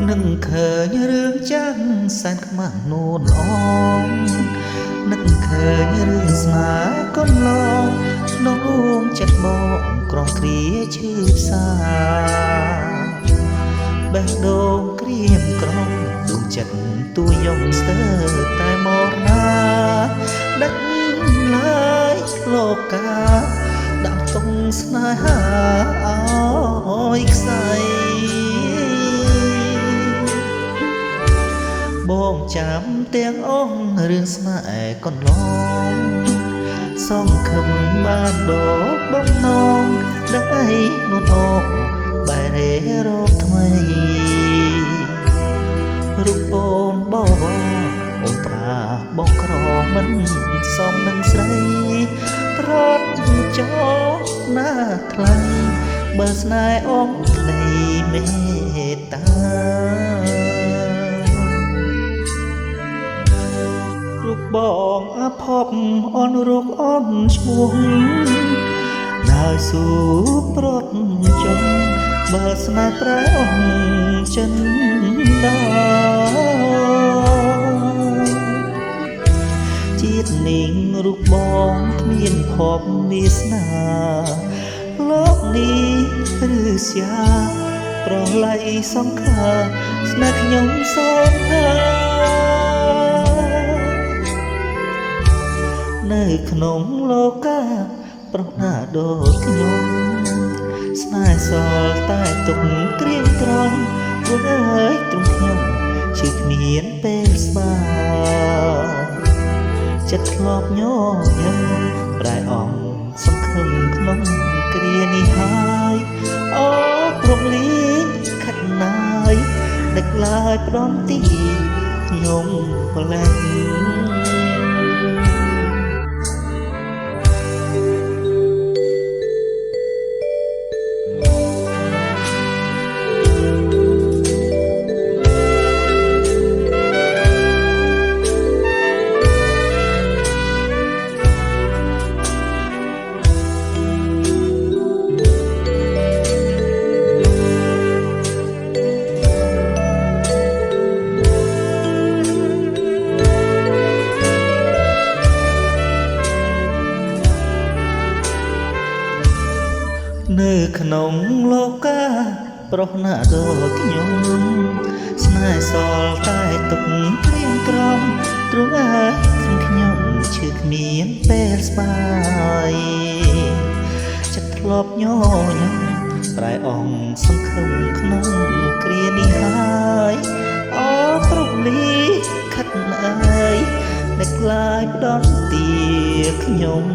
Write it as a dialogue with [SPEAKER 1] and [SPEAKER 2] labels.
[SPEAKER 1] នឹងឃើញរឿងចាំងសែនខ្មាំងនួនអងនឹងឃើញរឿងស្នេហ៍កូនឡងក្នុងរួមចិត្តបងក្រំគ្រាឈឺផ្សាបេះដូងក្រៀមក្រំដួងចិត្តទួយំស្ទើរតែមកណាដឹកឡើយលោកកាដាក់ទុំស្នេហាអើយខ្សែបងចាំទាំងអស់រឿងស្នេហ៍កន្លងសងខឹមបានដកបំណងដីនួនអងបែររកថ្មីរូបអូនបងអូនប្រាបងក្រមិនសមនឹងស្រីប្រត់ចោណាថ្លៃបើស្នេហ៍អងភ្នែមេត្តារូបបងអភពអនរុកអនឈ្មោះដើរស៊ូប្រត់ចង់បើស្នេហ៍ប្រែអងចិនដាជាតិនេះរូបបងគ្មានភពវាសនាលោកនេះឬស្យាប្រឡ័យសង្ខារស្នេហ៍ខ្ញុំសងហានៅក្នុងលោកាប្រណាដូចខ្ញុំស្នេហ៍សល់តែទុកក្រៀមក្រំព្រោះអើយទ្រង់ខ្ញុំជឿគ្មានពេលស្បាចិត្តធ្លាប់ញញឹមប្រែអងសង្ឃឹមក្នុងគ្រានេះហើយអូព្រមលីងខិតណាយដឹកឡើយព្រមទីខ្ញុំផ្លែងនៅក្នុងលោកាប្រុសណាដូចខ្ញុំស្នេហ៍សល់តែទុកក្រៀមក្រំទ្រង់អើយខ្ញុំឈឺគ្មានពេលស្បាយចិត្តធ្លាប់ញញឹមប្រែអងសង្ឃឹមក្នុងគ្រានេះហើយអូព្រមលីខិតអើយដឹកឡាយផ្ដន់ទាខ្ញុំ